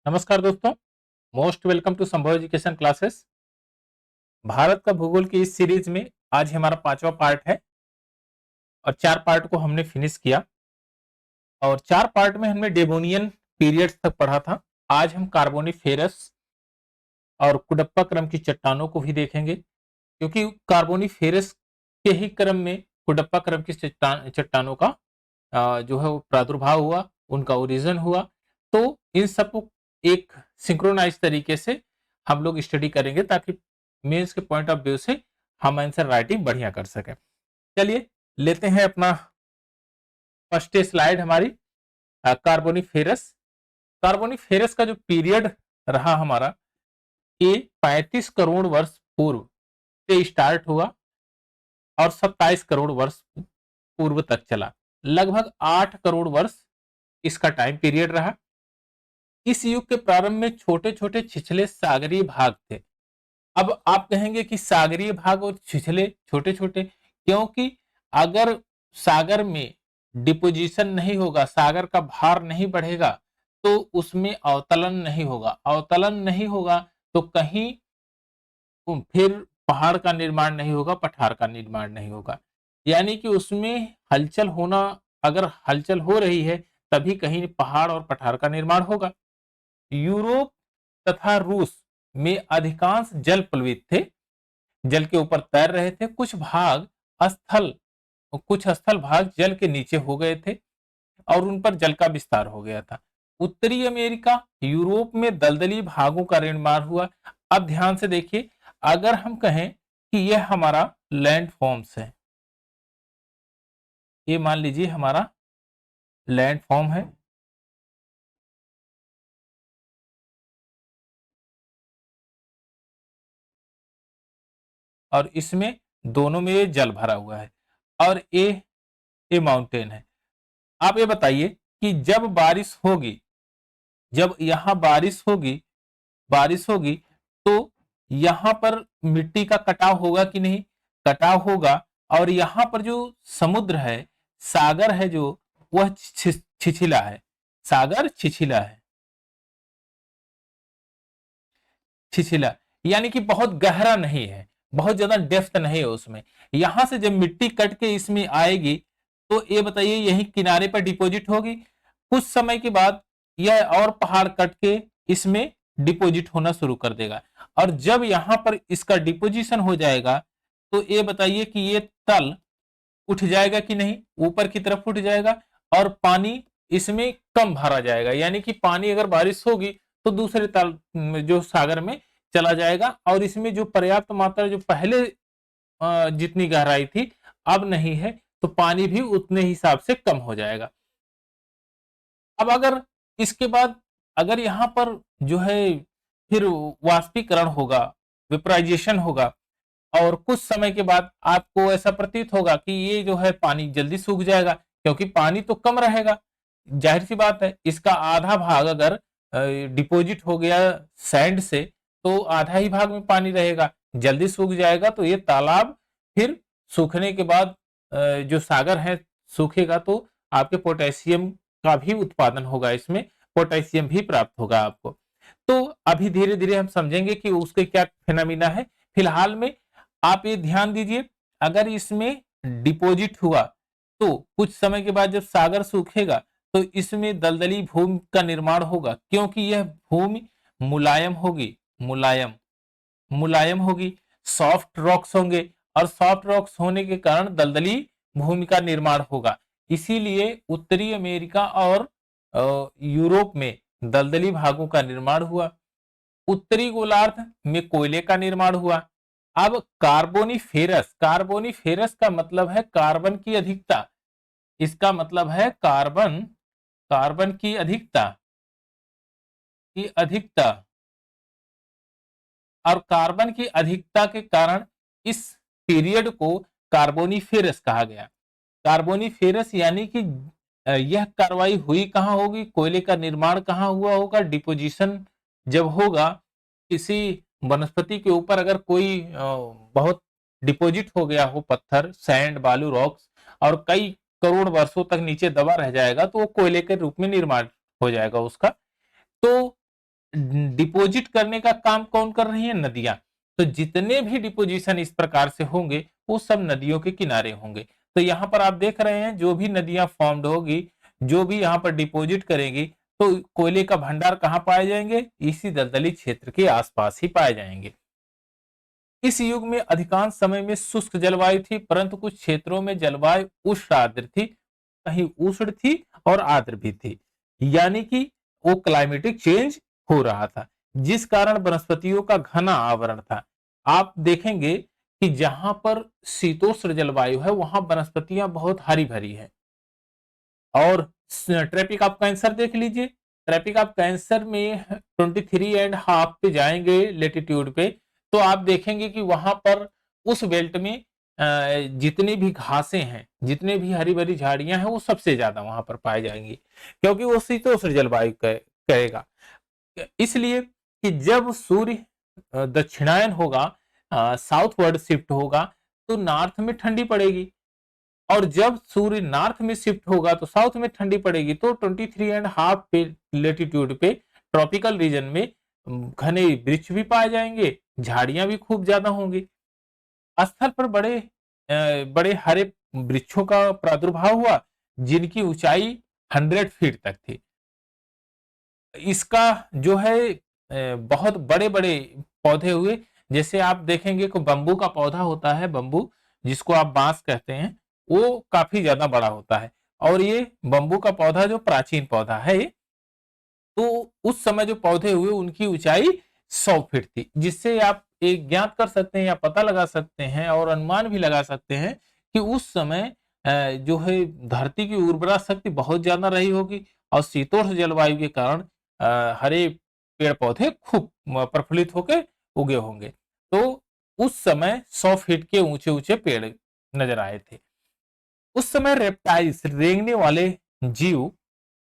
नमस्कार दोस्तों, most welcome to संभव एजुकेशन क्लासेस। भारत का भूगोल की इस सीरीज में आज हमारा 5वां पार्ट है और 4 पार्ट को हमने फिनिश किया और 4 पार्ट में हमने डेवोनियन पीरियड्स तक पढ़ा था। आज हम कार्बोनिफेरस और कुडप्पा क्रम की चट्टानों को भी देखेंगे, क्योंकि कार्बोनिफेरस के ही क्रम में कुडप्पा क्रम की चट्टानों का जो है वो प्रादुर्भाव हुआ, उनका ओरिजिन हुआ। तो इन सब को एक सिंक्रोनाइज तरीके से हम लोग स्टडी करेंगे, ताकि मेंस के पॉइंट ऑफ व्यू से हम आंसर राइटिंग बढ़िया कर सकें। चलिए लेते हैं अपना फर्स्ट स्लाइड हमारी। कार्बोनिफेरस कार्बोनिफेरस का जो पीरियड रहा हमारा, ये 35 करोड़ वर्ष पूर्व से स्टार्ट हुआ और 27 करोड़ वर्ष पूर्व तक चला। लगभग 8 करोड़ वर्ष इसका टाइम पीरियड रहा। इस युग के प्रारंभ में छोटे छोटे छिछले सागरीय भाग थे। अब आप कहेंगे कि सागरीय भाग और छिछले छोटे छोटे, क्योंकि अगर सागर में डिपोजिशन नहीं होगा, सागर का भार नहीं बढ़ेगा, तो उसमें अवतलन नहीं होगा। अवतलन नहीं होगा तो कहीं फिर पहाड़ का निर्माण नहीं होगा, पठार का निर्माण नहीं होगा। यानी कि उसमें हलचल होना, अगर हलचल हो रही है तभी कहीं पहाड़ और पठार का निर्माण होगा। यूरोप तथा रूस में अधिकांश जल प्लवित थे, जल के ऊपर तैर रहे थे। स्थल कुछ स्थल भाग जल के नीचे हो गए थे और उन पर जल का विस्तार हो गया था। उत्तरी अमेरिका, यूरोप में दलदली भागों का निर्माण हुआ। अब ध्यान से देखिए, अगर हम कहें कि यह हमारा लैंड फॉर्म्स है, ये मान लीजिए हमारा लैंड फॉर्म है, और इसमें दोनों में ये जल भरा हुआ है और ये माउंटेन है। आप ये बताइए कि जब बारिश होगी, जब यहां बारिश होगी तो यहां पर मिट्टी का कटाव होगा कि नहीं? कटाव होगा। और यहां पर जो समुद्र है, सागर है, जो वह छिछिला है। सागर छिछिला है, छिछिला यानी कि बहुत गहरा नहीं है, बहुत ज्यादा डेप्थ नहीं है उसमें। यहां से जब मिट्टी कट के इसमें आएगी तो ये बताइए यही किनारे पर डिपॉजिट होगी। कुछ समय के बाद यह और पहाड़ कट के इसमें डिपॉजिट होना शुरू कर देगा, और जब यहां पर इसका डिपोजिशन हो जाएगा तो ये बताइए कि ये तल उठ जाएगा कि नहीं? ऊपर की तरफ उठ जाएगा और पानी इसमें कम भरा जाएगा। यानी कि पानी अगर बारिश होगी तो दूसरे तल जो सागर में चला जाएगा, और इसमें जो पर्याप्त मात्रा जो पहले जितनी गहराई थी अब नहीं है, तो पानी भी उतने हिसाब से कम हो जाएगा। अब अगर इसके बाद अगर यहाँ पर जो है फिर वाष्पीकरण होगा, वेपराइजेशन होगा, और कुछ समय के बाद आपको ऐसा प्रतीत होगा कि ये जो है पानी जल्दी सूख जाएगा, क्योंकि पानी तो कम रहेगा। जाहिर सी बात है, इसका आधा भाग अगर डिपॉजिट हो गया सैंड से, तो आधा ही भाग में पानी रहेगा, जल्दी सूख जाएगा। तो ये तालाब फिर सूखने के बाद जो सागर है सूखेगा, तो आपके पोटेशियम का भी उत्पादन होगा, इसमें पोटेशियम भी प्राप्त होगा आपको। तो अभी धीरे धीरे हम समझेंगे कि उसके क्या फिनोमिना है। फिलहाल में आप ये ध्यान दीजिए, अगर इसमें डिपॉजिट हुआ तो कुछ समय के बाद जब सागर सूखेगा तो इसमें दलदली भूमि का निर्माण होगा, क्योंकि यह भूमि मुलायम होगी, मुलायम होगी, सॉफ्ट रॉक्स होंगे, और सॉफ्ट रॉक्स होने के कारण दलदली भूमि का निर्माण होगा। इसीलिए उत्तरी अमेरिका और यूरोप में दलदली भागों का निर्माण हुआ। उत्तरी गोलार्ध में कोयले का निर्माण हुआ। अब कार्बोनिफेरस का मतलब है कार्बन की अधिकता। इसका मतलब है कार्बन की अधिकता, और कार्बन की अधिकता के कारण इस पीरियड को कार्बोनिफेरस कहा गया। कार्बोनिफेरस यानी कि यह कार्रवाई हुई कहां होगी? कोयले का निर्माण कहां हुआ होगा? डिपोजिशन जब होगा किसी वनस्पति के ऊपर, अगर कोई बहुत डिपॉजिट हो गया हो, पत्थर, सैंड, बालू, रॉक्स, और कई करोड़ वर्षों तक नीचे दबा रह जाएगा, तो वो कोयले के रूप में निर्माण हो जाएगा उसका। तो डिपोजिट करने का काम कौन कर रही है? नदियां। तो जितने भी डिपोजिशन इस प्रकार से होंगे वो सब नदियों के किनारे होंगे। तो यहाँ पर आप देख रहे हैं जो भी नदियां फॉर्म्ड होगी, जो भी यहाँ पर डिपोजिट करेंगी, तो कोयले का भंडार कहाँ पाए जाएंगे? इसी दलदली क्षेत्र के आसपास ही पाए जाएंगे। इस युग में अधिकांश समय में शुष्क जलवायु थी, परंतु कुछ क्षेत्रों में जलवायु उष्ण आर्द्र थी, कहीं उष्ण थी और आर्द्र भी थी, यानी कि वो क्लाइमेटिक चेंज हो रहा था, जिस कारण वनस्पतियों का घना आवरण था। आप देखेंगे कि जहां पर शीतोष्ण जलवायु है वहां वनस्पतियां बहुत हरी भरी है। और ट्रैपिक ऑफ कैंसर देख लीजिए, ट्रैपिक ऑफ कैंसर में 23.5 पे जाएंगे लेटीट्यूड पे, तो आप देखेंगे कि वहां पर उस बेल्ट में जितनी भी घासें हैं, जितने भी हरी भरी झाड़ियां हैं, वो सबसे ज्यादा वहां पर पाई जाएंगी, क्योंकि वो शीतोष्ण जलवायु कहेगा। इसलिए कि जब सूर्य दक्षिणायन होगा, साउथवर्ड शिफ्ट होगा, तो नॉर्थ में ठंडी पड़ेगी, और जब सूर्य नॉर्थ में शिफ्ट होगा तो साउथ में ठंडी पड़ेगी। तो 23.5 पे लेटीट्यूड पे ट्रॉपिकल रीजन में घने वृक्ष भी पाए जाएंगे, झाड़ियां भी खूब ज्यादा होंगी। स्थल पर बड़े हरे वृक्षों का प्रादुर्भाव हुआ, जिनकी ऊंचाई 100 फीट तक थी। इसका जो है बहुत बड़े बड़े पौधे हुए, जैसे आप देखेंगे कि बंबू का पौधा होता है, बंबू जिसको आप बांस कहते हैं, वो काफी ज्यादा बड़ा होता है। और ये बंबू का पौधा जो प्राचीन पौधा है, तो उस समय जो पौधे हुए उनकी ऊंचाई 100 फीट थी, जिससे आप एक ज्ञात कर सकते हैं या पता लगा सकते हैं और अनुमान भी लगा सकते हैं कि उस समय जो है धरती की उर्वरा शक्ति बहुत ज्यादा रही होगी, और शीतोष्ण जलवायु के कारण हरे पेड़ पौधे खूब प्रफुल्लित होकर उगे होंगे। तो उस समय 100 फीट के ऊंचे ऊंचे पेड़ नजर आए थे। उस समय रेप्टाइल्स, रेंगने वाले जीव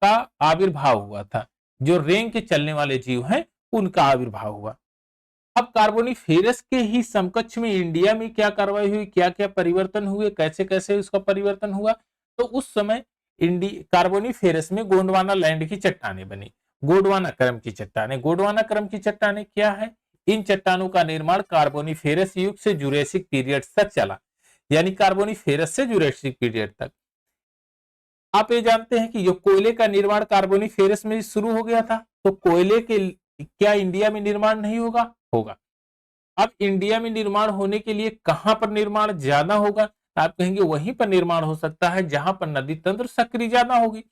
का आविर्भाव हुआ था। जो रेंग के चलने वाले जीव हैं उनका आविर्भाव हुआ। अब कार्बोनिफेरस के ही समकक्ष में इंडिया में क्या कार्रवाई हुई, क्या क्या परिवर्तन हुए, कैसे कैसे उसका परिवर्तन हुआ? तो उस समय कार्बोनिफेरस में गोंडवाना लैंड की चट्टानें बनी। गोंडवाना क्रम की चट्टानें, गोंडवाना क्रम की चट्टानें क्या है? इन चट्टानों का निर्माण कार्बोनिफेरस युग से जुरेसिक पीरियड तक चला, यानी कार्बोनिफेरस से जुरेसिक पीरियड तक। आप ये जानते हैं कि जो कोयले का निर्माण कार्बोनिफेरस में शुरू हो गया था, तो कोयले के क्या इंडिया में निर्माण नहीं होगा? होगा। अब इंडिया में निर्माण होने के लिए कहां पर निर्माण ज्यादा होगा? तो आप कहेंगे वहीं पर निर्माण हो सकता है जहां पर नदी तंत्र सक्रिय ज्यादा होगी।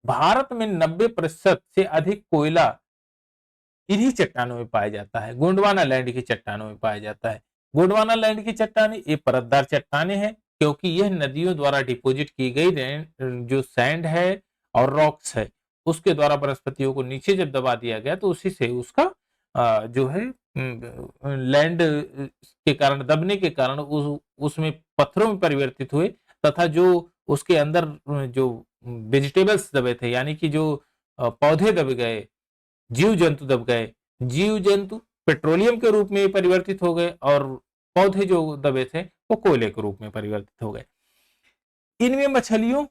भारत में 90% से अधिक कोयला इन्हीं चट्टानों में पाया जाता है, गोंडवाना लैंड की चट्टानों में पाया जाता है। गोंडवाना लैंड की चट्टानें ये परतदार चट्टानें हैं, क्योंकि यह नदियों द्वारा डिपोजिट की गई जो सैंड है और रॉक्स है, उसके द्वारा वनस्पतियों को नीचे जब दबा दिया गया, तो उसी से उसका जो है लैंड के कारण, दबने के कारण उसमें पत्थरों में परिवर्तित हुए, तथा जो उसके अंदर जो वेजिटेबल्स दबे थे, यानी कि जो पौधे दब गए, जीव जंतु दब गए, जीव जंतु पेट्रोलियम के रूप में परिवर्तित हो गए, और पौधे जो दबे थे वो कोयले के रूप में परिवर्तित हो गए। इनमें मछलियों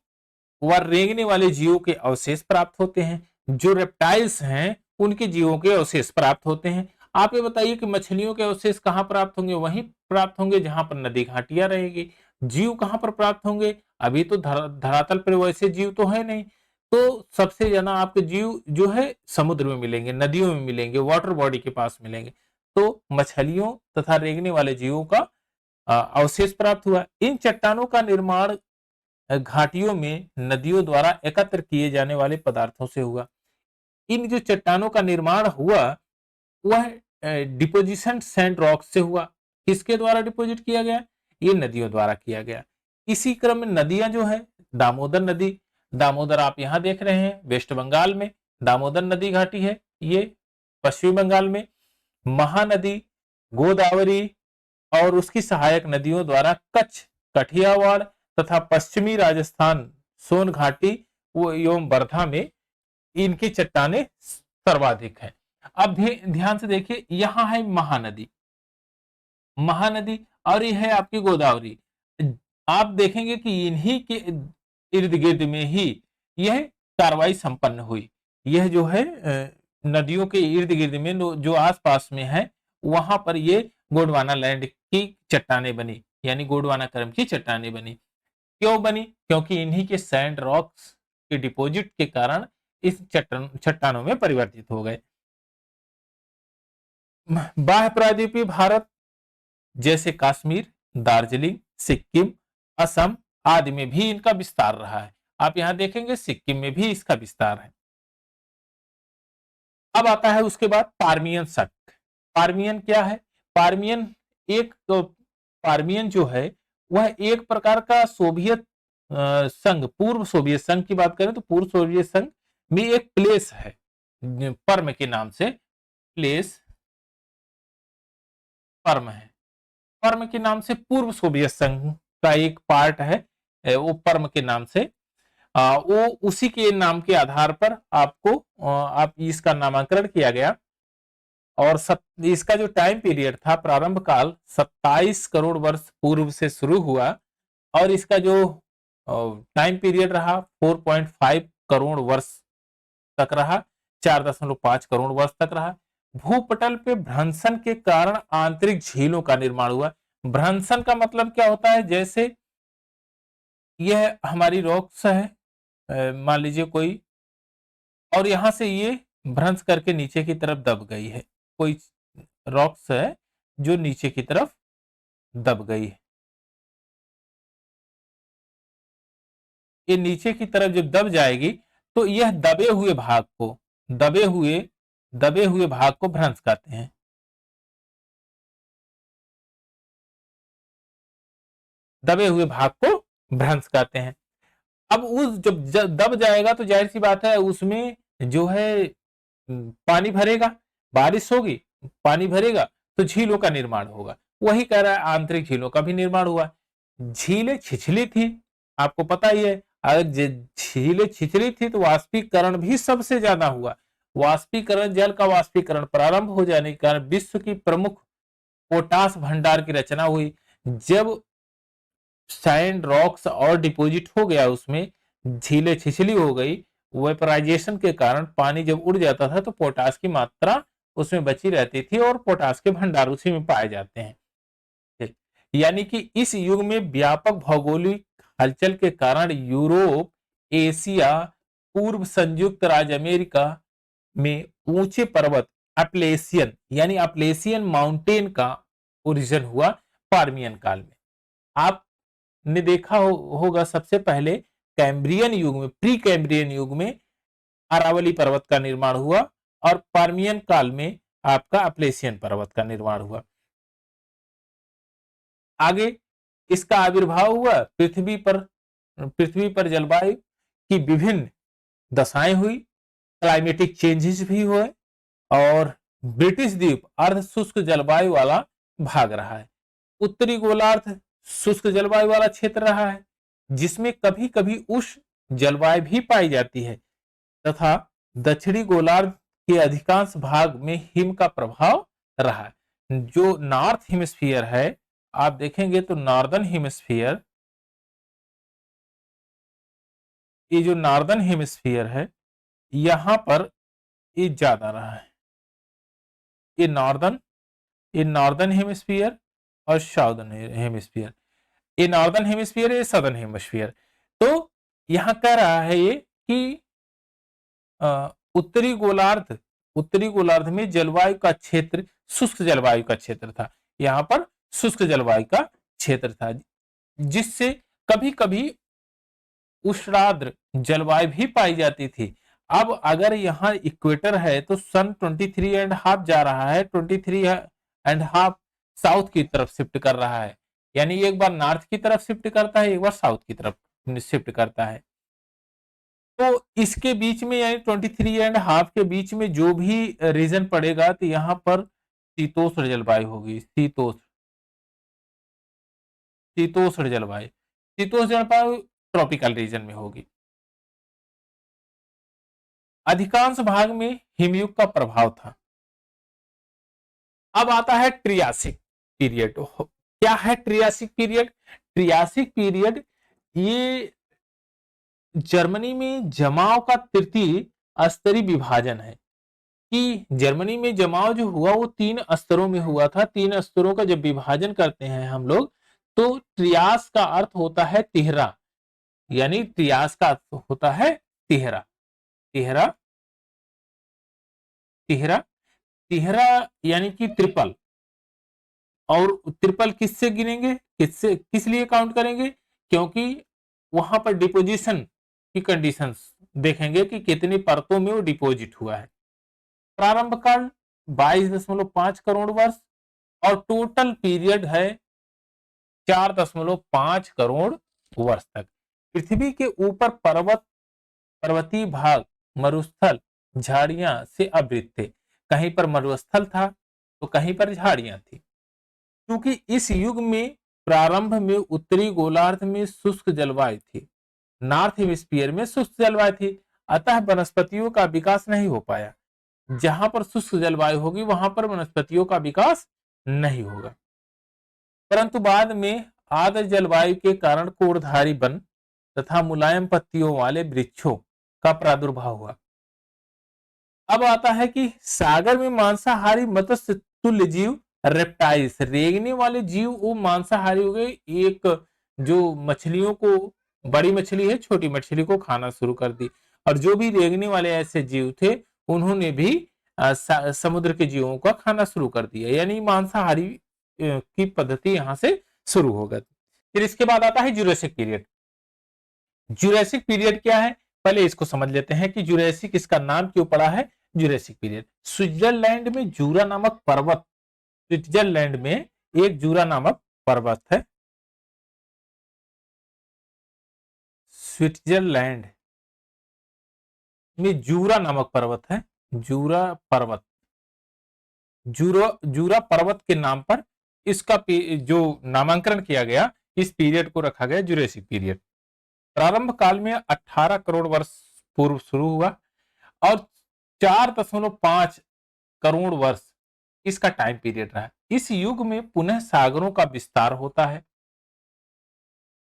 व रेंगने वाले जीवों के अवशेष प्राप्त होते हैं। जो रेप्टाइल्स हैं उनके जीवों के अवशेष प्राप्त होते हैं। आप ये बताइए कि मछलियों के अवशेष कहां प्राप्त होंगे? वहीं प्राप्त होंगे जहां पर नदी घाटियां रहेगी। जीव कहां पर प्राप्त होंगे? अभी तो धरातल पर वैसे जीव तो है नहीं, तो सबसे ज्यादा आपके जीव जो है समुद्र में मिलेंगे, नदियों में मिलेंगे, वाटर बॉडी के पास मिलेंगे। तो मछलियों तथा रेंगने वाले जीवों का अवशेष प्राप्त हुआ। इन चट्टानों का निर्माण घाटियों में नदियों द्वारा एकत्र किए जाने वाले पदार्थों से हुआ। इन जो चट्टानों का निर्माण हुआ वह डिपोजिशन सैंड रॉक से हुआ। किसके द्वारा डिपोजिट किया गया? ये नदियों द्वारा किया गया। इसी क्रम में नदियां जो है, दामोदर नदी, दामोदर आप यहां देख रहे हैं वेस्ट बंगाल में दामोदर नदी घाटी है, ये पश्चिम बंगाल में। महानदी, गोदावरी और उसकी सहायक नदियों द्वारा कच्छ, कठियावाड़ तथा पश्चिमी राजस्थान सोन घाटी एवं वर्धा में इनकी चट्टानें सर्वाधिक है। अब ध्यान से देखिए, यहां है महानदी, महानदी, और यह है आपकी गोदावरी। आप देखेंगे कि इन्हीं के इर्द गिर्द में ही यह कार्रवाई संपन्न हुई। यह जो है नदियों के इर्द गिर्द में जो आसपास में है वहां पर ये गोंडवाना लैंड की चट्टानें बनी, यानी गोंडवाना क्रम की चट्टानें बनी। क्यों बनी? क्योंकि इन्हीं के सैंड रॉक्स के डिपॉजिट के कारण इस चट्टानों में परिवर्तित हो गए। बाह्य प्रायद्वीपीय भारत जैसे कश्मीर, दार्जिलिंग, सिक्किम, असम आदि में भी इनका विस्तार रहा है। आप यहां देखेंगे सिक्किम में भी इसका विस्तार है। अब आता है उसके बाद पार्मियन सट। पार्मियन क्या है? पार्मियन पार्मियन जो है वह एक प्रकार का सोवियत संघ, पूर्व सोवियत संघ की बात करें तो पूर्व सोवियत संघ में एक प्लेस है पर्म के नाम से, प्लेस पर्म है। पर्म के नाम से पूर्व सोवियत संघ का एक पार्ट है, वो पर्म के नाम से। वो उसी के नाम के आधार पर आपको आप इसका नामकरण किया गया। और इसका जो टाइम पीरियड था, प्रारंभ काल 27 करोड़ वर्ष पूर्व से शुरू हुआ और इसका जो टाइम पीरियड रहा 4.5 करोड़ वर्ष तक रहा, 4.5 करोड़ वर्ष तक रहा। भूपटल पे भ्रंशन के कारण आंतरिक झीलों का निर्माण हुआ। भ्रंशन का मतलब क्या होता है? जैसे यह हमारी रॉक्स है, मान लीजिए कोई, और यहां से ये भ्रंश करके नीचे की तरफ दब गई है। कोई रॉक्स है जो नीचे की तरफ दब गई है, ये नीचे की तरफ जब दब जाएगी तो यह दबे हुए भाग को भ्रंश कहते हैं। दबे हुए भाग को भ्रंश कहते हैं। अब उस जब दब जाएगा तो जाहिर सी बात है उसमें जो है पानी भरेगा, बारिश होगी, पानी भरेगा तो झीलों का निर्माण होगा। वही कह रहा है आंतरिक झीलों का भी निर्माण हुआ। झीलें छिछली थी, आपको पता ही है। अगर झीलें छिछली थी तो वाष्पीकरण भी सबसे ज्यादा हुआ। वाष्पीकरण, जल का वाष्पीकरण प्रारंभ हो जाने के कारण विश्व की प्रमुख पोटास भंडार की रचना हुई। जब सैंड रॉक्स और डिपॉजिट हो गया, उसमें झीलें छिछली हो गई, वेपराइजेशन के कारण पानी जब उड़ जाता था तो पोटास की मात्रा उसमें बची रहती थी और पोटास के भंडार उसी में पाए जाते हैं। यानी कि इस युग में व्यापक भौगोलिक हलचल के कारण यूरोप, एशिया, पूर्व संयुक्त राज्य अमेरिका में ऊंचे पर्वत अपलेशियन यानी अपलेशियन माउंटेन का ओरिजिन हुआ पार्मियन काल में। आपने देखा होगा सबसे पहले कैम्ब्रियन युग में, प्री कैम्ब्रियन युग में अरावली पर्वत का निर्माण हुआ और पार्मियन काल में आपका अपलेशियन पर्वत का निर्माण हुआ। आगे इसका आविर्भाव हुआ पृथ्वी पर जलवायु की विभिन्न दशाएं हुई, क्लाइमेटिक चेंजेस भी हुए और ब्रिटिश द्वीप अर्ध शुष्क जलवायु वाला भाग रहा है। उत्तरी गोलार्ध शुष्क जलवायु वाला क्षेत्र रहा है जिसमें कभी कभी उष्ण जलवायु भी पाई जाती है तथा दक्षिणी गोलार्ध के अधिकांश भाग में हिम का प्रभाव रहा है। जो नॉर्थ हेमिस्फीयर है, आप देखेंगे तो नॉर्दर्न हेमिस्फीयर, ये जो नॉर्दर्न हेमिस्फीयर है यहां पर ये ज्यादा रहा है। ये नॉर्दर्न हेमिस्फीयर और साउदर्न हेमिस्फीयर, ये नॉर्दर्न हेमिस्फीयर, ये सदर्न हेमिस्फीयर। तो यहां कह रहा है ये कि उत्तरी गोलार्ध में जलवायु का क्षेत्र शुष्क जलवायु का क्षेत्र था। यहां पर शुष्क जलवायु का क्षेत्र था जिससे कभी कभी उष्णाद्र जलवायु भी पाई जाती थी। अब अगर यहाँ इक्वेटर है तो सन 23.5 जा रहा है, 23.5 साउथ की तरफ शिफ्ट कर रहा है, यानी एक बार नॉर्थ की तरफ शिफ्ट करता है, एक बार साउथ की तरफ शिफ्ट करता है। तो इसके बीच में यानी 23.5 के बीच में जो भी रीजन पड़ेगा तो यहाँ पर शीतोष्ण जलवायु होगी। शीतोष्ण जलवायु ट्रॉपिकल रीजन में होगी। अधिकांश भाग में हिमयुग का प्रभाव था। अब आता है ट्रियासिक पीरियड। क्या है ट्रियासिक पीरियड? ट्रियासिक पीरियड ये जर्मनी में जमाव का तृतीय स्तरीय विभाजन है। कि जर्मनी में जमाव जो हुआ वो 3 स्तरों में हुआ था। 3 स्तरों का जब विभाजन करते हैं हम लोग, तो त्रियास का अर्थ होता है तिहरा, यानी त्रियास का अर्थ होता है तिहरा। तिहरा, तिहरा, तिहरा यानी कि ट्रिपल। और ट्रिपल किससे गिनेंगे, किससे, किस लिए काउंट करेंगे? क्योंकि वहां पर डिपोजिशन की कंडीशंस देखेंगे कि कितनी परतों में वो डिपॉजिट हुआ है। प्रारंभ काल 22.5 करोड़ वर्ष और टोटल पीरियड है 4.5 करोड़ वर्ष तक। पृथ्वी के ऊपर पर्वतीय भाग, मरुस्थल, झाड़ियां से आवृत थे। कहीं पर मरुस्थल था तो कहीं पर झाड़ियां थी। क्योंकि इस युग में प्रारंभ में उत्तरी गोलार्ध में शुष्क जलवायु थी, नॉर्थ हेमिस्फीयर में शुष्क जलवायु थी, अतः वनस्पतियों का विकास नहीं हो पाया। जहां पर शुष्क जलवायु होगी वहां पर वनस्पतियों का विकास नहीं होगा। परंतु बाद में आर्द्र जलवायु के कारण कोड़धारी वन तथा मुलायम पत्तियों वाले वृक्षों का प्रादुर्भाव हुआ। अब आता है कि सागर में मांसाहारी मत्स्य तुल्य जीव रेप्टाइल्स, रेंगने वाले जीव वो मांसाहारी हो गए। एक जो मछलियों को, बड़ी मछली है छोटी मछली को खाना शुरू कर दी, और जो भी रेंगने वाले ऐसे जीव थे उन्होंने भी समुद्र के जीवों का खाना शुरू कर दिया, यानी मांसाहारी की पद्धति यहां से शुरू हो गई। फिर इसके बाद आता है जुरासिक पीरियड। जुरासिक पीरियड क्या है, पहले इसको समझ लेते हैं कि जुरासिक इसका नाम क्यों पड़ा है जुरासिक पीरियड। स्विट्जरलैंड में जूरा नामक पर्वत, स्विट्जरलैंड में एक जूरा नामक पर्वत है। स्विट्जरलैंड में जूरा नामक पर्वत है, जूरा पर्वत, जूरा पर्वत के नाम पर इसका जो नामांकन किया गया, इस पीरियड को रखा गया जुरासिक पीरियड। प्रारंभ काल में 18 करोड़ वर्ष पूर्व शुरू हुआ और 4.5 करोड़ वर्ष इसका टाइम पीरियड रहा। इस युग में पुनः सागरों का विस्तार होता है।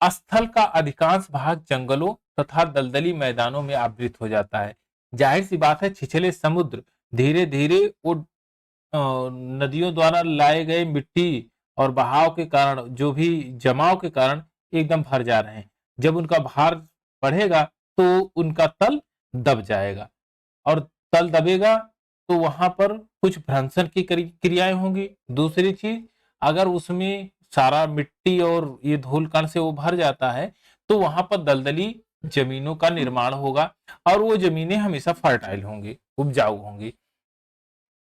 स्थल का अधिकांश भाग जंगलों तथा दलदली मैदानों में आवृत हो जाता है। जाहिर सी बात है, छिछले समुद्र धीरे धीरे वो नदियों द्वारा लाए गए मिट्टी और बहाव के कारण, जो भी जमाव के कारण एकदम भर जा रहे हैं। जब उनका भार बढ़ेगा तो उनका तल दब जाएगा, और तल दबेगा तो वहां पर कुछ भ्रंशन की क्रियाएं होंगी। दूसरी चीज, अगर उसमें सारा मिट्टी और ये धूल कण से वो भर जाता है तो वहां पर दलदली जमीनों का निर्माण होगा, और वो जमीनें हमेशा फर्टाइल होंगी, उपजाऊ होंगी।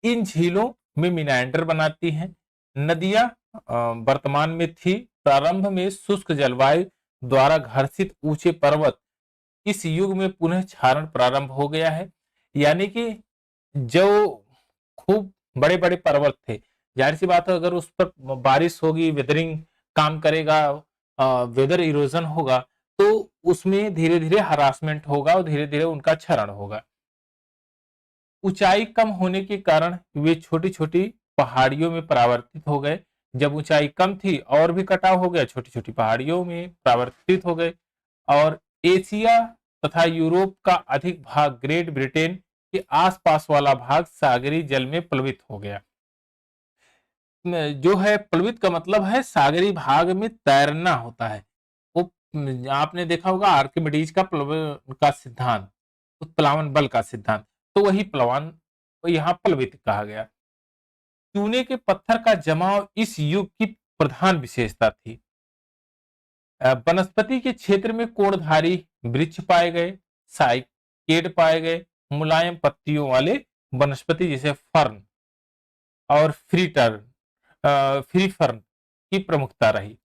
इन झीलों में मिनांडर बनाती हैं। नदियां वर्तमान में थी। प्रारंभ में शुष्क जलवायु द्वारा घर्षित ऊंचे पर्वत इस युग में पुनः क्षारण प्रारंभ हो गया है। यानी कि जो खूब बड़े बड़े पर्वत थे, जाहिर सी बात है अगर उस पर बारिश होगी, वेदरिंग काम करेगा, वेदर इरोजन होगा, तो उसमें धीरे धीरे हरासमेंट होगा और धीरे धीरे उनका क्षरण होगा। ऊंचाई कम होने के कारण वे छोटी छोटी पहाड़ियों में परावर्तित हो गए। जब ऊंचाई कम थी और भी कटाव हो गया, छोटी छोटी पहाड़ियों में परावर्तित हो गए। और एशिया तथा यूरोप का अधिक भाग, ग्रेट ब्रिटेन के आसपास वाला भाग सागरी जल में प्लवित हो गया। जो है प्लवित का मतलब है सागरी भाग में तैरना होता है। वो आपने देखा होगा आर्किमिडीज का प्लवन का सिद्धांत, उत्प्लावन बल का सिद्धांत, तो वही प्लवन यहाँ प्लवित कहा गया। चूने के पत्थर का जमाव इस युग की प्रधान विशेषता थी। वनस्पति के क्षेत्र में कोणधारी वृक्ष पाए गए, साइकेड पाए गए, मुलायम पत्तियों वाले वनस्पति जैसे फर्न और फ्री फर्न की प्रमुखता रही।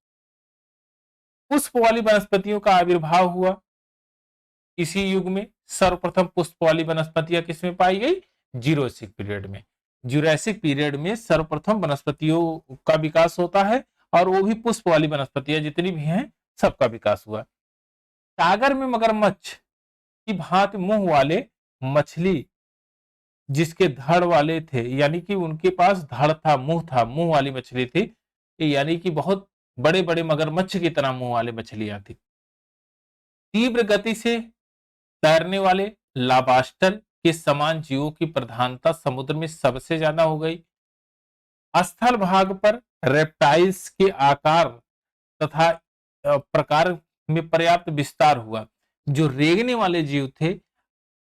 पुष्प वाली वनस्पतियों का आविर्भाव हुआ इसी युग में। सर्वप्रथम पुष्प वाली वनस्पतियां किसमें पाई गई? जुरासिक पीरियड में। जुरासिक पीरियड में सर्वप्रथम वनस्पतियों का विकास होता है, और वो भी पुष्प वाली वनस्पतियां जितनी भी हैं सबका विकास हुआ। सागर में मगरमच्छ की भांति मुंह वाले मछली जिसके धड़ वाले थे, यानी कि उनके पास धड़ था, मुंह वाली मछली थी, यानी कि बहुत बड़े बड़े मगरमच्छ की तरह मुंह वाले मछलियां थी। तीव्र गति से तैरने वाले लाबास्टर के समान जीवों की प्रधानता समुद्र में सबसे ज्यादा हो गई। स्थल भाग पर रेप्टाइल्स के आकार तथा प्रकार में पर्याप्त विस्तार हुआ। जो रेंगने वाले जीव थे,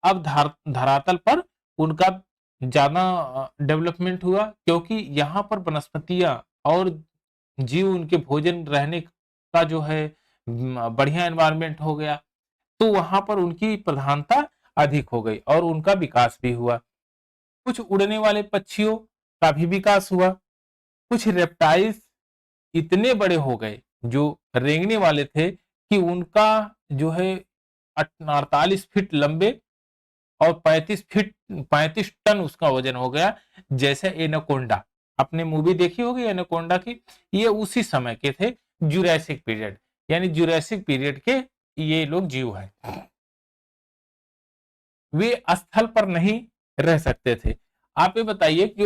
अब धरातल पर उनका ज्यादा डेवलपमेंट हुआ, क्योंकि यहाँ पर वनस्पतियां और जीव, उनके भोजन रहने का जो है बढ़िया एनवायरनमेंट हो गया, तो वहां पर उनकी प्रधानता अधिक हो गई और उनका विकास भी हुआ। कुछ उड़ने वाले पक्षियों का भी विकास हुआ। कुछ रेप्टाइल्स इतने बड़े हो गए जो रेंगने वाले थे कि उनका जो है 48 फीट लंबे और 35 टन उसका वजन हो गया। जैसे एनाकोंडा, आपने मूवी देखी होगी एनाकोंडा की, ये उसी समय के थे, जुरैसिक पीरियड, यानी जुरैसिक पीरियड के ये लोग जीव हैं। वे स्थल पर नहीं रह सकते थे। आप ये बताइए कि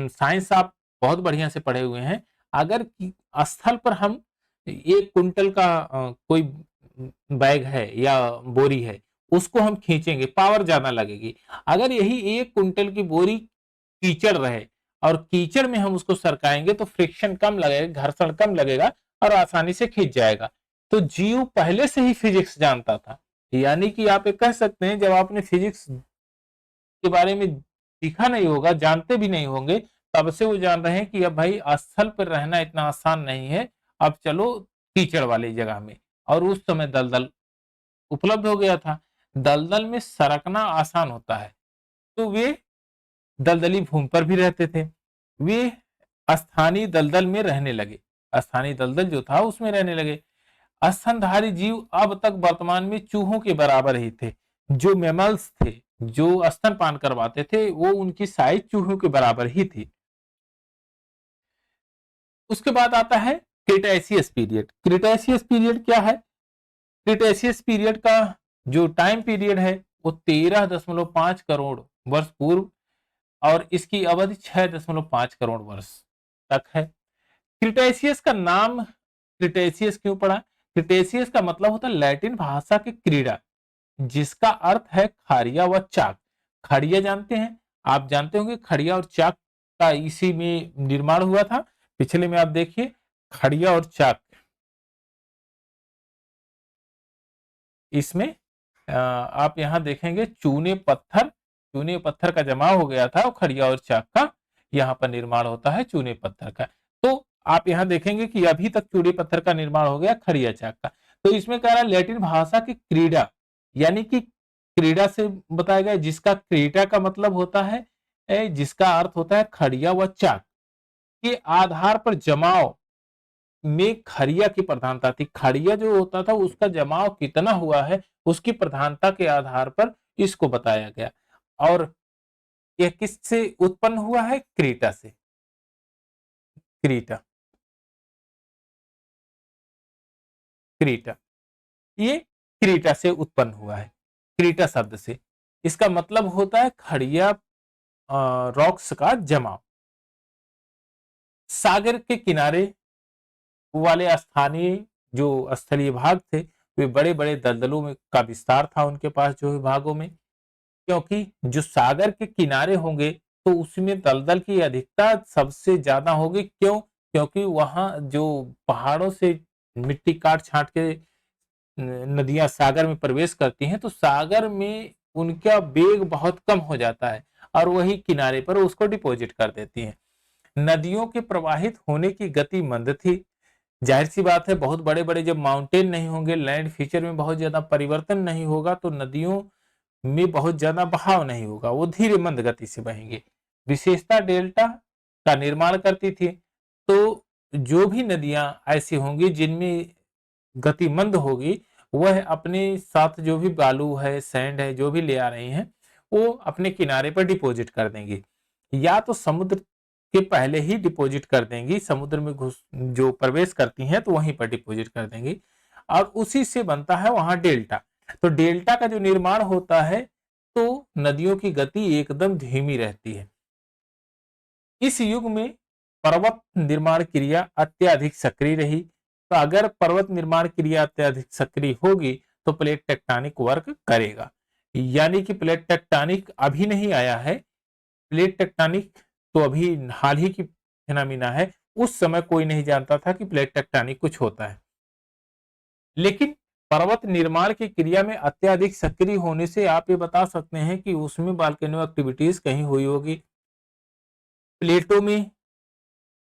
साइंस आप बहुत बढ़िया से पढ़े हुए हैं, अगर स्थल पर हम 1 कुंटल का कोई बैग है या बोरी है, उसको हम खींचेंगे, पावर ज्यादा लगेगी। अगर यही 1 कुंटल की बोरी कीचड़ रहे और कीचड़ में हम उसको सरकाएंगे तो फ्रिक्शन कम लगेगा, घर्षण कम लगेगा और आसानी से खींच जाएगा। तो जीव पहले से ही फिजिक्स जानता था, यानी कि आप ये कह सकते हैं जब आपने फिजिक्स के बारे में सीखा नहीं होगा, जानते भी नहीं होंगे, तब से वो जान रहे हैं कि अब भाई स्थल पर रहना इतना आसान नहीं है, अब चलो कीचड़ वाली जगह में। और उस समय दलदल उपलब्ध हो गया था, दलदल में सरकना आसान होता है, तो वे दलदली भूमि पर भी रहते थे। वे स्थानीय दलदल में रहने लगे, स्थानीय दलदल जो था उसमें रहने लगे। स्तनधारी जीव अब तक वर्तमान में चूहों के बराबर ही थे। जो मैमल्स थे, जो स्तनपान करवाते थे, वो उनकी साइज चूहों के बराबर ही थी। उसके बाद आता है क्रिटेशियस पीरियड। क्रिटेशियस पीरियड क्या है? क्रिटेशियस पीरियड का जो टाइम पीरियड है वो 13.5 करोड़ वर्ष पूर्व और इसकी अवधि 6.5 करोड़ वर्ष तक है। क्रिटेशियस का नाम क्रिटेशियस क्यों पड़ा? क्रिटेशियस का मतलब होता है लैटिन भाषा की क्रीड़ा, जिसका अर्थ है खड़िया व चाक। खड़िया जानते हैं, आप जानते होंगे, खड़िया और चाक का इसी में निर्माण हुआ था। पिछले में आप देखिए, खड़िया और चाक, इसमें आप यहां देखेंगे चूने पत्थर का जमाव हो गया था और खड़िया और चाक का यहाँ पर निर्माण होता है चूने पत्थर का। तो आप यहाँ देखेंगे कि अभी तक चूने पत्थर का निर्माण हो गया खड़िया चाक का। तो इसमें कह रहा है लैटिन भाषा की क्रीड़ा, यानी कि क्रीड़ा से बताया गया, जिसका क्रीड़ा का मतलब होता है, जिसका अर्थ होता है खड़िया व चाक के आधार पर जमाव में खड़िया की प्रधानता थी। खड़िया जो होता था उसका जमाव कितना हुआ है, उसकी प्रधानता के आधार पर इसको बताया गया। और यह किससे उत्पन्न हुआ है? क्रीटा से। क्रीटा, क्रीटा, ये क्रीटा से उत्पन्न हुआ है, क्रीटा शब्द से। इसका मतलब होता है खड़िया रॉक्स का जमाव। सागर के किनारे वाले स्थानीय जो स्थलीय भाग थे, वे बड़े बड़े दलदलों में का विस्तार था उनके पास जो विभागों में, क्योंकि जो सागर के किनारे होंगे तो उसमें दलदल की अधिकता सबसे ज्यादा होगी। क्यों? क्योंकि वहां जो पहाड़ों से मिट्टी काट छांट के नदियां सागर में प्रवेश करती हैं, तो सागर में उनका वेग बहुत कम हो जाता है और वही किनारे पर उसको डिपॉजिट कर देती हैं। नदियों के प्रवाहित होने की गति मंद थी। जाहिर सी बात है, बहुत बड़े बड़े जब माउंटेन नहीं होंगे, लैंड फीचर में बहुत ज्यादा परिवर्तन नहीं होगा, तो नदियों में बहुत ज्यादा बहाव नहीं होगा, वो धीरे मंद गति से बहेंगे। विशेषता डेल्टा का निर्माण करती थी। तो जो भी नदियां ऐसी होंगी जिनमें गति मंद होगी, वह अपने साथ जो भी बालू है, सैंड है, जो भी ले आ रही हैं, वो अपने किनारे पर डिपॉजिट कर देंगी, या तो समुद्र के पहले ही डिपॉजिट कर देंगी, समुद्र में घुस जो प्रवेश करती हैं तो वहीं पर डिपॉजिट कर देंगी, और उसी से बनता है वहां डेल्टा। तो डेल्टा का जो निर्माण होता है, तो नदियों की गति एकदम धीमी रहती है। इस युग में पर्वत निर्माण क्रिया अत्यधिक सक्रिय रही। तो अगर पर्वत निर्माण क्रिया अत्यधिक सक्रिय होगी तो प्लेट टेक्टोनिक वर्क करेगा। यानी कि प्लेट टेक्टोनिक अभी नहीं आया है। प्लेट टेक्टोनिक तो अभी हाल ही की फिनोमिना है। उस समय कोई नहीं जानता था कि प्लेट टेक्टोनिक कुछ होता है। लेकिन पर्वत निर्माण की क्रिया में अत्यधिक सक्रिय होने से आप ये बता सकते हैं कि उसमें वोल्केनो एक्टिविटीज कहीं हुई होगी। प्लेटों में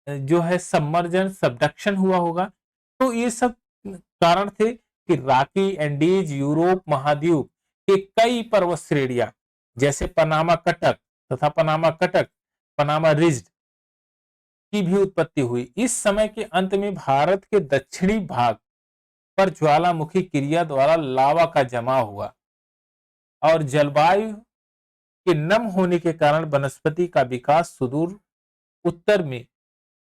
जो है सबमर्जन सबडक्शन हुआ होगा। तो ये सब कारण थे कि रॉकी एंडीज यूरोप महाद्वीप के कई पर्वत श्रेणियां जैसे पनामा कटक तथा पनामा कटक पनामा रिज्ड की भी उत्पत्ति हुई। इस समय के अंत में भारत के दक्षिणी भाग पर ज्वालामुखी क्रिया द्वारा लावा का जमाव हुआ और जलवायु के नम होने के कारण वनस्पति का विकास सुदूर उत्तर में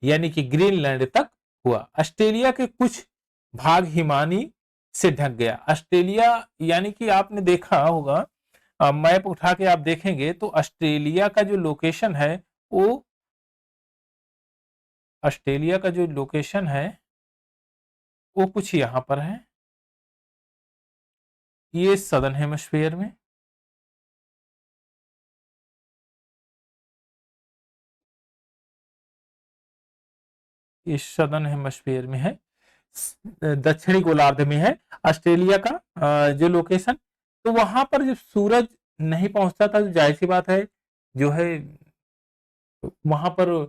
यानी कि ग्रीनलैंड तक हुआ। ऑस्ट्रेलिया के कुछ भाग हिमानी से ढक गया। ऑस्ट्रेलिया यानी कि आपने देखा होगा, मैप उठा के आप देखेंगे तो ऑस्ट्रेलिया का जो लोकेशन है वो ऑस्ट्रेलिया का जो लोकेशन है वो कुछ यहां पर है। ये सदर्न हेमिस्फीयर में, ये सदर्न हेमिस्फीयर में है, दक्षिणी गोलार्ध में है ऑस्ट्रेलिया का जो लोकेशन। तो वहां पर जब सूरज नहीं पहुंचता था तो जाहिर सी बात है जो है वहां पर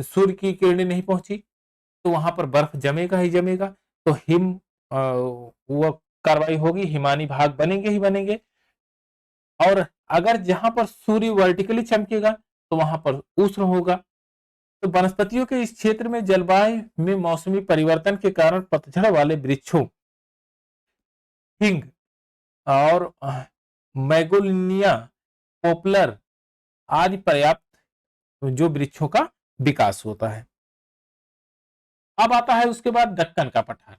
सूर्य की किरणें नहीं पहुंची तो वहां पर बर्फ जमेगा ही जमेगा। तो हिम वो कार्रवाई होगी, हिमानी भाग बनेंगे ही बनेंगे। और अगर जहां पर सूर्य वर्टिकली चमकेगा तो वहां पर उष्ण होगा। तो वनस्पतियों के इस क्षेत्र में जलवायु में मौसमी परिवर्तन के कारण पतझड़ वाले वृक्षों हिंग और मैगोलिनिया पॉपुलर आदि पर्याप्त जो वृक्षों का विकास होता है। अब आता है उसके बाद दक्कन का पठार,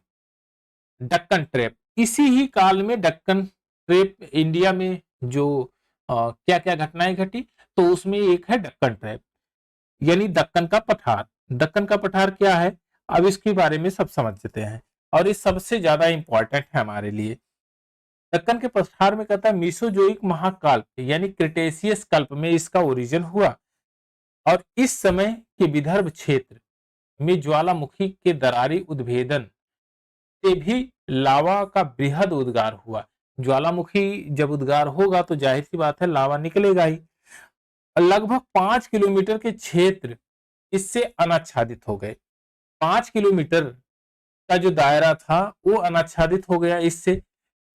दक्कन ट्रैप। इसी ही काल में दक्कन ट्रैप इंडिया में जो क्या क्या घटनाएं घटी तो उसमें एक है दक्कन ट्रैप यानी दक्कन का पठार। दक्कन का पठार क्या है, अब इसके बारे में सब समझते हैं और ये सबसे ज्यादा इंपॉर्टेंट है हमारे लिए। दक्कन के पठार में कहता है मीसोजोइक महाकाल यानी क्रिटेशियस कल्प में इसका ओरिजिन हुआ और इस समय के विदर्भ क्षेत्र में ज्वालामुखी के दरारी उद्भेदन से भी लावा का बृहद उद्गार हुआ। ज्वालामुखी जब उद्गार होगा तो जाहिर सी बात है लावा निकलेगा ही। लगभग 5 किलोमीटर के क्षेत्र इससे अनाच्छादित हो गए। 5 किलोमीटर का जो दायरा था वो अनाच्छादित हो गया इससे,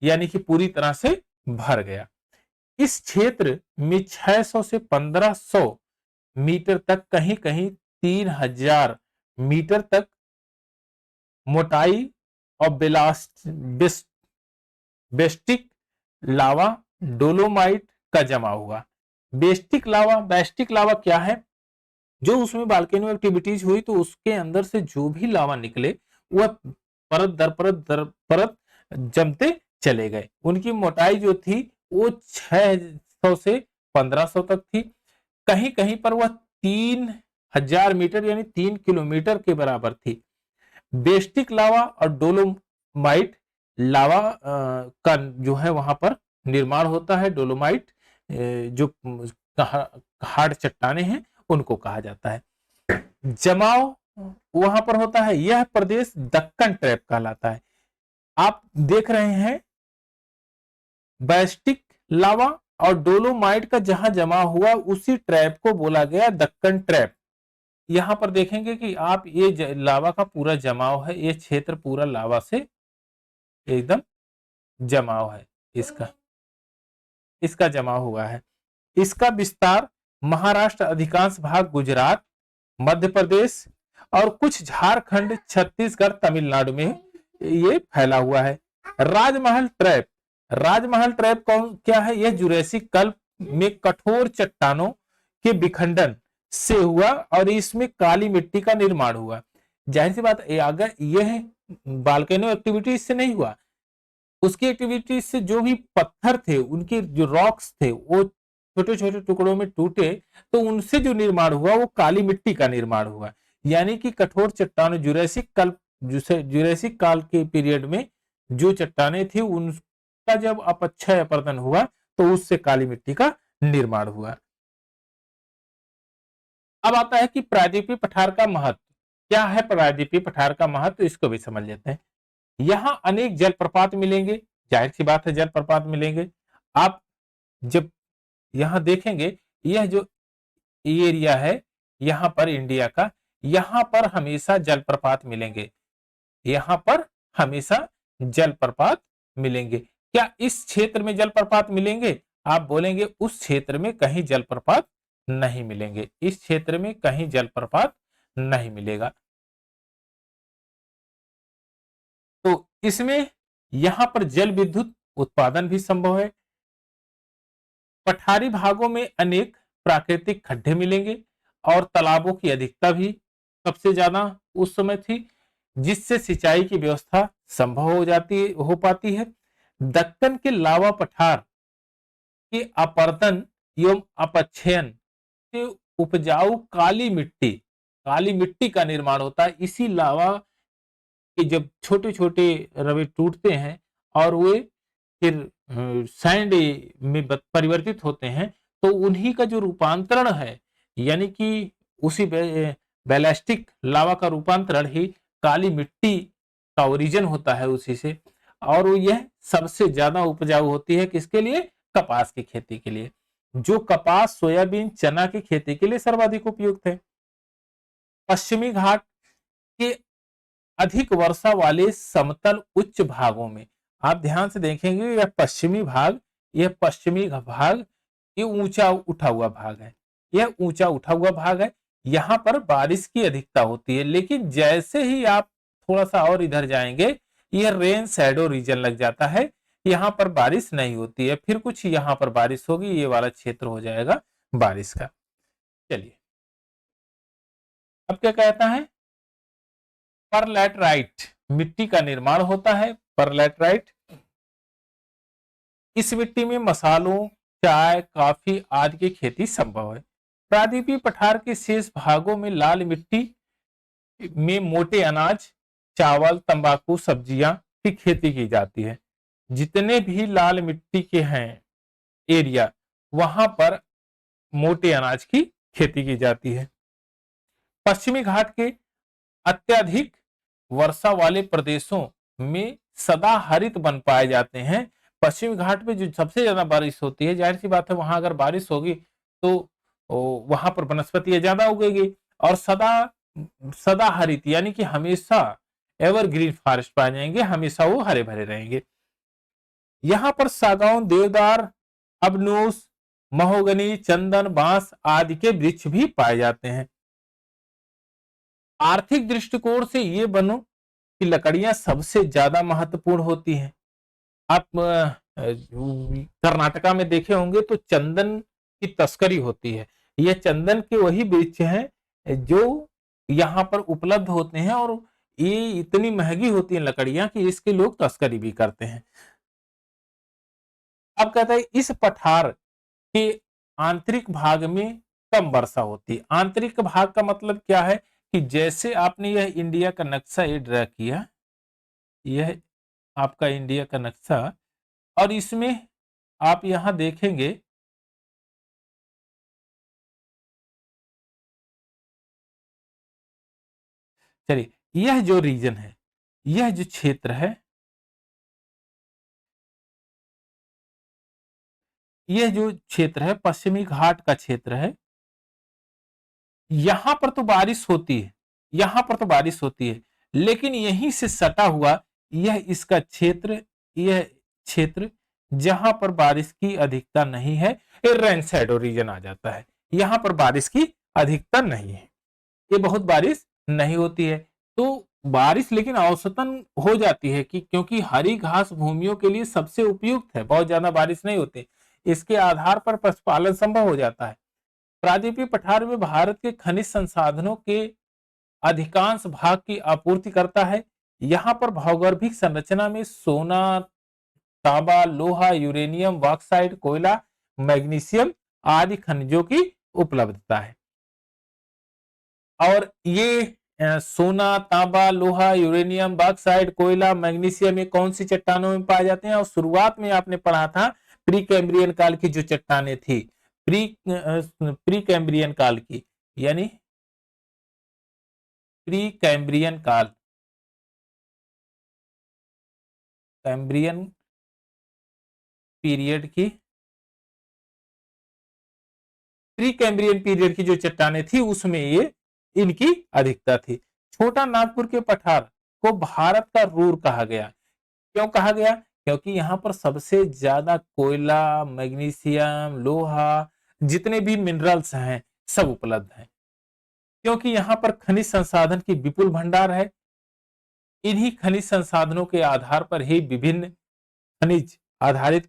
यानी कि पूरी तरह से भर गया। इस क्षेत्र में 600 से 1500 मीटर तक, कहीं कहीं 3000 मीटर तक मोटाई और बेस्टिक लावा डोलोमाइट का जमा हुआ। बेस्टिक लावा क्या है, जो उसमें वोल्केनो एक्टिविटीज हुई तो उसके अंदर से जो भी लावा निकले वह परत दर परत जमते चले गए। उनकी मोटाई जो थी वो 600 से 1500 तक थी। कहीं कहीं पर वह 3000 मीटर यानी 3 किलोमीटर के बराबर थी। बेस्टिक लावा और डोलोमाइट लावा का जो है वहां पर निर्माण होता है। डोलोमाइट जो हार्ड चट्टाने हैं उनको कहा जाता है। जमाव वहां पर होता है। यह प्रदेश दक्कन ट्रैप कहलाता है। आप देख रहे हैं बेस्टिक लावा और डोलोमाइट का जहां जमा हुआ उसी ट्रैप को बोला गया दक्कन ट्रैप। यहां पर देखेंगे कि आप ये लावा का पूरा जमाव है, ये क्षेत्र पूरा लावा से एकदम जमाव है, इसका जमा हुआ है। इसका विस्तार महाराष्ट्र, अधिकांश भाग गुजरात, मध्य प्रदेश और कुछ झारखंड, छत्तीसगढ़, तमिलनाडु में ये फैला हुआ है। राजमहल ट्रैप कौन क्या है, यह जुरैसिक कल्प में कठोर चट्टानों के विखंडन से हुआ और इसमें काली मिट्टी का निर्माण हुआ। जाहिर सी बात है अगर यह वोल्केनो एक्टिविटी से नहीं हुआ, उसकी एक्टिविटी से जो भी पत्थर थे, उनके जो रॉक्स थे वो छोटे छोटे टुकड़ों में टूटे तो उनसे जो निर्माण हुआ वो काली मिट्टी का निर्माण हुआ। यानी कि कठोर चट्टानों जुरैसिक काल के पीरियड में जो चट्टाने थी का जब अपक्षय अपरदन हुआ तो उससे काली मिट्टी का निर्माण हुआ। अब आता है कि प्रायद्वीपीय पठार का महत्व क्या है। प्रायद्वीपीय पठार का महत्व इसको भी समझ लेते हैं। यहां अनेक जलप्रपात मिलेंगे, जाहिर सी बात है जलप्रपात मिलेंगे। आप जब यहां देखेंगे, यह जो एरिया है यहां पर इंडिया का, यहां पर हमेशा जलप्रपात मिलेंगे, यहां पर हमेशा जलप्रपात मिलेंगे। क्या इस क्षेत्र में जलप्रपात मिलेंगे? आप बोलेंगे उस क्षेत्र में कहीं जलप्रपात नहीं मिलेंगे, इस क्षेत्र में कहीं जलप्रपात नहीं मिलेगा। तो इसमें यहां पर जल विद्युत उत्पादन भी संभव है। पठारी भागों में अनेक प्राकृतिक खड्डे मिलेंगे और तालाबों की अधिकता भी सबसे ज्यादा उस समय थी, जिससे सिंचाई की व्यवस्था संभव हो पाती है। दक्कन के लावा पठार के अपरदन एवं अपक्षयन से उपजाऊ काली मिट्टी का निर्माण होता है। इसी लावा के जब छोटे छोटे रवे टूटते हैं और वे फिर सैंड में परिवर्तित होते हैं, तो उन्हीं का जो रूपांतरण है, यानी कि उसी बैलास्टिक लावा का रूपांतरण ही काली मिट्टी का ओरिजिन होता है उसी से। और यह सबसे ज्यादा उपजाऊ होती है किसके लिए? कपास की खेती के लिए, जो कपास, सोयाबीन, चना की खेती के लिए सर्वाधिक उपयुक्त है। पश्चिमी घाट के अधिक वर्षा वाले समतल उच्च भागों में, आप ध्यान से देखेंगे यह पश्चिमी भाग ये ऊंचा उठा हुआ भाग है, यह ऊंचा उठा हुआ भाग है। यहां पर बारिश की अधिकता होती है, लेकिन जैसे ही आप थोड़ा सा और इधर जाएंगे, यह रेन शैडो रीजन लग जाता है, यहां पर बारिश नहीं होती है। फिर कुछ यहां पर बारिश होगी, ये वाला क्षेत्र हो जाएगा बारिश का। चलिए अब क्या कहता है, परलैटराइट मिट्टी का निर्माण होता है। परलैटराइट, इस मिट्टी में मसालों, चाय, कॉफी आदि की खेती संभव है। प्रायद्वीपीय पठार के शेष भागों में लाल मिट्टी में मोटे अनाज, चावल, तंबाकू, सब्जियां की खेती की जाती है। जितने भी लाल मिट्टी के हैं एरिया, वहां पर मोटे अनाज की खेती की जाती है। पश्चिमी घाट के अत्यधिक वर्षा वाले प्रदेशों में सदा हरित वन पाए जाते हैं। पश्चिमी घाट में जो सबसे ज्यादा बारिश होती है, जाहिर सी बात है वहां अगर बारिश होगी तो वहां पर वनस्पतियां ज्यादा उगेगी और सदा सदा हरित यानी कि हमेशा एवरग्रीन फॉरेस्ट पाए जाएंगे, हमेशा वो हरे भरे रहेंगे। यहां पर सागौन, देवदार, अबनूस, महोगनी, चंदन, बांस आदि के वृक्ष भी पाए जाते हैं। आर्थिक दृष्टिकोण से ये वनों की लकड़ियां सबसे ज्यादा महत्वपूर्ण होती हैं। आप कर्नाटका में देखे होंगे तो चंदन की तस्करी होती है। यह चंदन के वही वृक्ष हैं जो यहाँ पर उपलब्ध होते हैं और ये इतनी महंगी होती हैं लकड़ियां कि इसके लोग तस्करी भी करते हैं। अब कहता है इस पठार के आंतरिक भाग में कम वर्षा होती है। आंतरिक भाग का मतलब क्या है कि जैसे आपने यह इंडिया का नक्शा ये ड्रा किया, यह आपका इंडिया का नक्शा, और इसमें आप यहां देखेंगे चलिए यह जो रीजन है, यह जो क्षेत्र है, यह जो क्षेत्र है पश्चिमी घाट का क्षेत्र है, यहां पर तो बारिश होती है, यहां पर तो बारिश होती है, लेकिन यहीं से सटा हुआ यह इसका क्षेत्र, यह क्षेत्र जहां पर बारिश की अधिकता नहीं है, ये रेन शैडो रीजन आ जाता है। यहां पर बारिश की अधिकता नहीं है, ये बहुत बारिश नहीं होती है। तो बारिश लेकिन औसतन हो जाती है कि क्योंकि हरी घास भूमियों के लिए सबसे उपयुक्त है, बहुत ज्यादा बारिश नहीं होती, इसके आधार पर पशुपालन संभव हो जाता है। प्रायद्वीपीय पठार में भारत के खनिज संसाधनों के अधिकांश भाग की आपूर्ति करता है। यहाँ पर भौगोलिक संरचना में सोना, तांबा, लोहा, यूरेनियम, बॉक्साइट, कोयला, मैग्नीशियम आदि खनिजों की उपलब्धता है। और ये सोना, तांबा, लोहा, यूरेनियम, बॉक्साइट, कोयला, मैग्नीशियम ये कौन सी चट्टानों में पाए जाते हैं? और शुरुआत में आपने पढ़ा था प्री कैम्ब्रियन काल की जो चट्टानें थी, प्री कैम्ब्रियन काल की, यानी प्री कैम्ब्रियन काल, कैम्ब्रियन पीरियड की, प्री कैम्ब्रियन पीरियड की जो चट्टानें थी उसमें ये इनकी अधिकता थी। छोटा नागपुर के पठार को भारत का रूर कहा गया। क्यों कहा गया? क्योंकि यहाँ पर सबसे ज्यादा कोयला, मैग्नीशियम, लोहा, जितने भी मिनरल्स हैं सब उपलब्ध हैं, क्योंकि यहाँ पर खनिज संसाधन की विपुल भंडार है। इन्हीं खनिज संसाधनों के आधार पर ही विभिन्न खनिज आधारित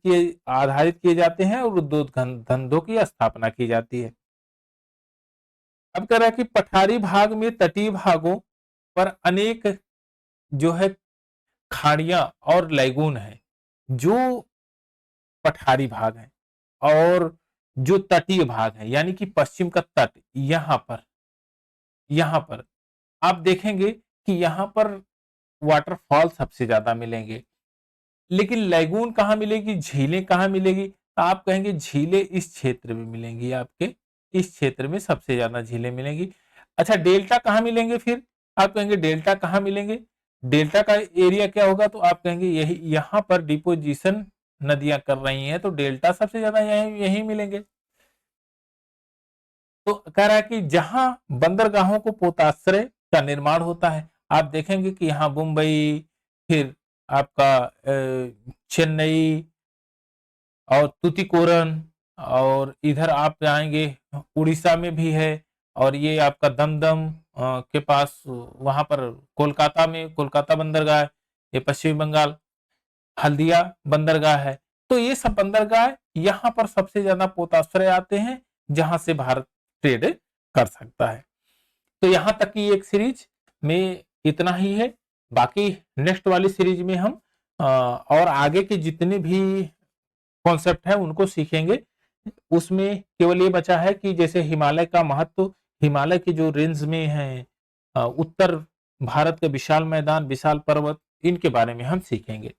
किए जाते हैं और उद्योग धंधों की स्थापना की जाती है। अब कह रहा है कि पठारी भाग में तटीय भागों पर अनेक जो है खाड़ियां और लैगून है, जो पठारी भाग है, और जो तटीय भाग है यानी कि पश्चिम का तट, यहां पर आप देखेंगे कि यहां पर वाटरफॉल सबसे ज्यादा मिलेंगे। लेकिन लैगून कहां मिलेगी, झीलें कहां मिलेगी? तो आप कहेंगे झीलें इस क्षेत्र में मिलेंगी, आपके इस क्षेत्र में सबसे ज्यादा झीलें मिलेंगी। अच्छा, डेल्टा कहां मिलेंगे? फिर आप कहेंगे डेल्टा कहां मिलेंगे? डेल्टा का एरिया क्या होगा? तो आप कहेंगे यही, यहां पर डिपोजिशन नदियां कर रही हैं तो डेल्टा सबसे ज्यादा यही मिलेंगे। तो कह रहा है कि जहां बंदरगाहों को पोताश्रय का निर्माण होता है, आप देखेंगे कि यहाँ मुंबई, फिर आपका चेन्नई और तुतिकोरन, और इधर आप जाएंगे उड़ीसा में भी है, और ये आपका दमदम के पास वहां पर कोलकाता में कोलकाता बंदरगाह है, ये पश्चिमी बंगाल हल्दिया बंदरगाह है। तो ये सब बंदरगाह यहाँ पर सबसे ज्यादा पोताश्रय आते हैं, जहां से भारत ट्रेड कर सकता है। तो यहां तक की एक सीरीज में इतना ही है। बाकी नेक्स्ट वाली सीरीज में हम और आगे के जितने भी कॉन्सेप्ट है उनको सीखेंगे। उसमें केवल ये बचा है कि जैसे हिमालय का महत्व, हिमालय के जो रेंज में है, उत्तर भारत के विशाल मैदान, विशाल पर्वत, इनके बारे में हम सीखेंगे।